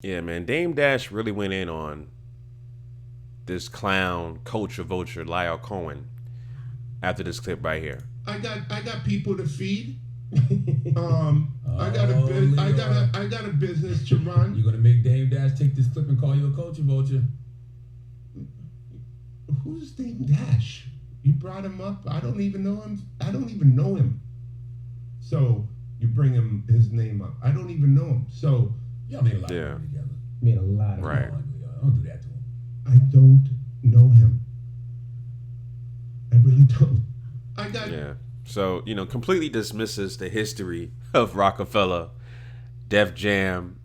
Yeah, man. Dame Dash really went in on this clown culture vulture Lyor Cohen after this clip right here. I got people to feed. I got a business to run. You gonna make Dame Dash take this clip and call you a culture vulture? Who's Dame Dash? You brought him up. I don't even know him. I don't even know him. So you bring his name up. I don't even know him. So y'all made a lot of money together. Made a lot of right. money. Don't do that to him. I don't know him. I really don't. I got. Yeah. So, completely dismisses the history of Rockefeller, Def Jam,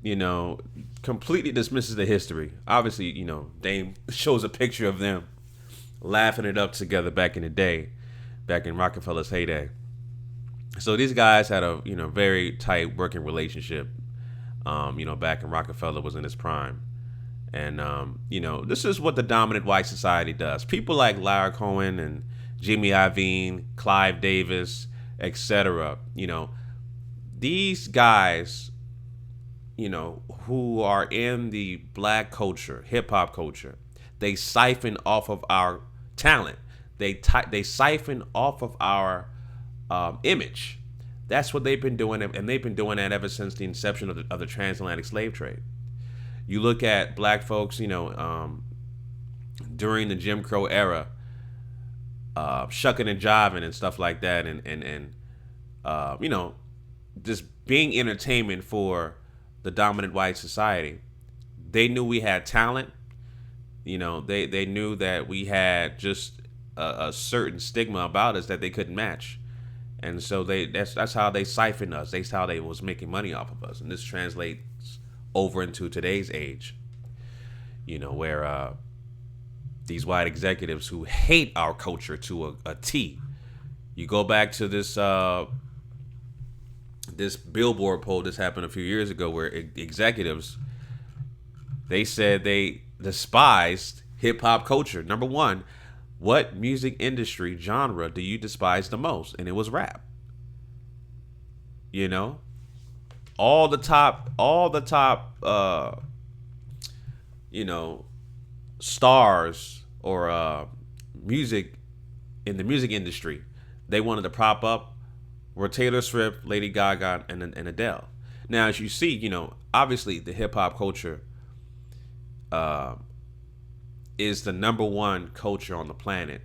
completely dismisses the history. Obviously, Dame shows a picture of them laughing it up together back in the day, back in Rockefeller's heyday. So these guys had a, very tight working relationship, back in Rockefeller was in his prime. And, this is what the dominant white society does. People like Lyor Cohen and Jimmy Iovine, Clive Davis, etc. These guys, who are in the black culture, hip hop culture, they siphon off of our talent. They siphon off of our image. That's what they've been doing, and they've been doing that ever since the inception of the transatlantic slave trade. You look at black folks, during the Jim Crow era, shucking and jiving and stuff like that, and just being entertainment for the dominant white society. They knew we had talent. They knew that we had just a certain stigma about us that they couldn't match, and so that's how they siphoned us. That's how they was making money off of us, and this translates over into today's age. Where these white executives who hate our culture to a T. You go back to this this Billboard poll this happened a few years ago where executives, they said they despised hip hop culture. Number one, what music industry genre do you despise the most? And it was rap. All the top stars or music in the music industry they wanted to prop up were Taylor Swift, Lady Gaga, and Adele. Now, as you see, obviously the hip hop culture is the number one culture on the planet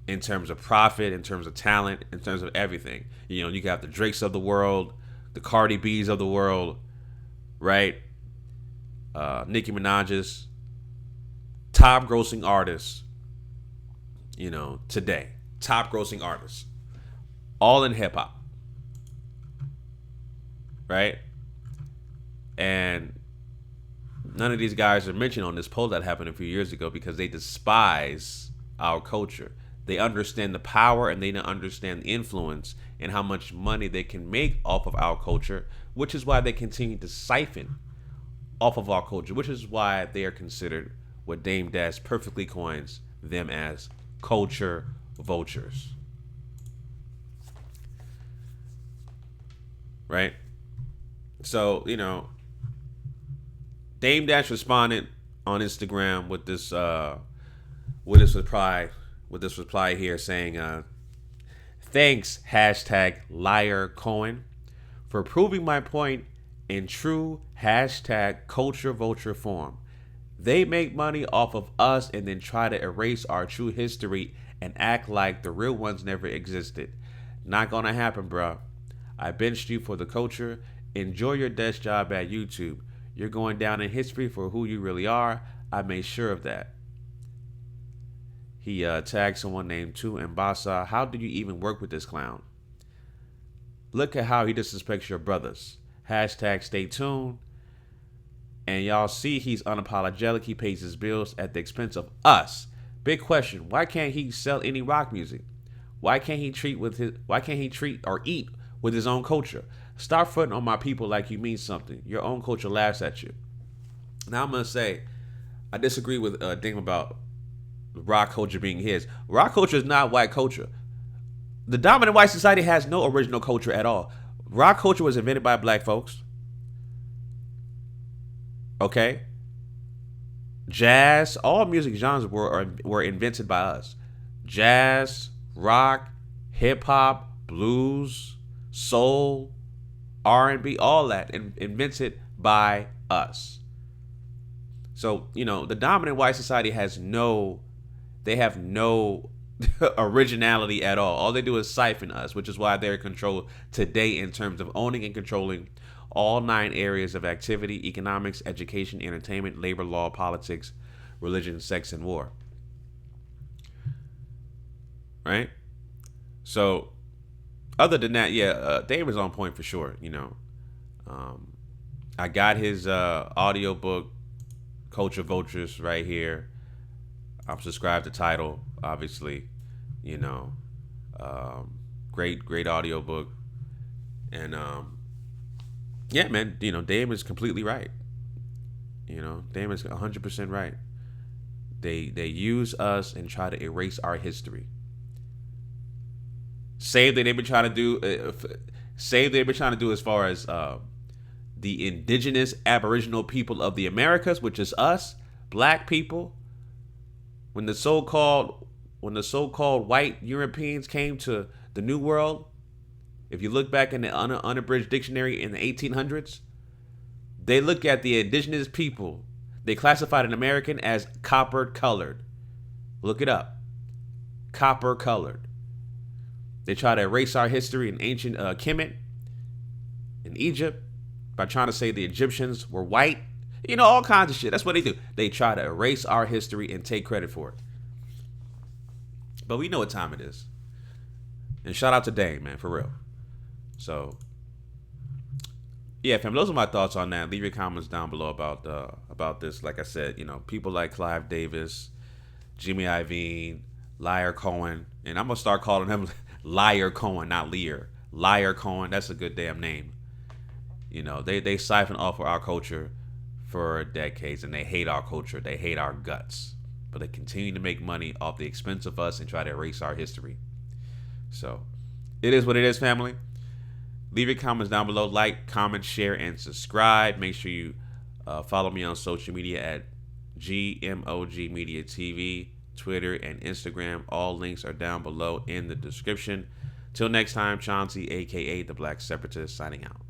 in terms of profit, in terms of talent, in terms of everything. You got the Drakes of the world, the Cardi B's of the world, right? Nicki Minaj's top grossing artists, today. Top grossing artists. All in hip hop. Right? And none of these guys are mentioned on this poll that happened a few years ago because they despise our culture. They understand the power and they understand the influence and how much money they can make off of our culture, which is why they continue to siphon off of our culture, which is why they are considered what Dame Dash perfectly coins them as culture vultures. Right? So, Dame Dash responded on Instagram with this reply here saying, thanks, hashtag Lyor Cohen, for proving my point in true hashtag culture vulture form. They make money off of us and then try to erase our true history and act like the real ones never existed. Not gonna happen, bro. I benched you for the culture. Enjoy your desk job at YouTube. You're going down in history for who you really are. I made sure of that. He tagged someone named Tu Mbasa. How do you even work with this clown? Look at how he disrespects your brothers. Hashtag stay tuned. And y'all see he's unapologetic. He pays his bills at the expense of us. Big question. Why can't he sell any rock music? Why can't he treat or eat with his own culture? Stop fronting on my people like you mean something. Your own culture laughs at you. Now I'm going to say, I disagree with Dame about rock culture being his. Rock culture is not white culture. The dominant white society has no original culture at all. Rock culture was invented by black folks. Okay? Jazz, all music genres were invented by us. Jazz, rock, hip hop, blues, soul, R&B, all that invented by us. So, the dominant white society have no originality at all. All they do is siphon us, which is why they're in control today in terms of owning and controlling all 9 areas of activity: economics, education, entertainment, labor law, politics, religion, sex, and war. Right? So, other than that, David's on point for sure. I got his audio book, Culture Vultures, right here. I'm subscribed to Tidal, obviously. Great audio book. And yeah, man, Dame is completely right. Dame is 100% right. They use us and try to erase our history. Same thing they've been trying to do. Same thing they've been trying to do as far as the indigenous Aboriginal people of the Americas, which is us, black people. When the so-called white Europeans came to the New World, if you look back in the unabridged dictionary in the 1800s, they look at the indigenous people. They classified an American as copper-colored. Look it up. Copper-colored. They try to erase our history in ancient Kemet, in Egypt, by trying to say the Egyptians were white. All kinds of shit. That's what they do. They try to erase our history and take credit for it. But we know what time it is. And shout out to Dame, man, for real. So, yeah, fam, those are my thoughts on that. Leave your comments down below about this. Like I said, people like Clive Davis, Jimmy Iovine, Lyor Cohen, and I'm gonna start calling him Lyor Cohen, not Lear. Lyor Cohen, that's a good damn name. They siphon off of our culture for decades, and they hate our culture. They hate our guts, but they continue to make money off the expense of us and try to erase our history. So, it is what it is, family. Leave your comments down below. Like, comment, share, and subscribe. Make sure you follow me on social media at GMOGMediaTV, Twitter, and Instagram. All links are down below in the description. Till next time, Chauncey, a.k.a. The Black Separatist, signing out.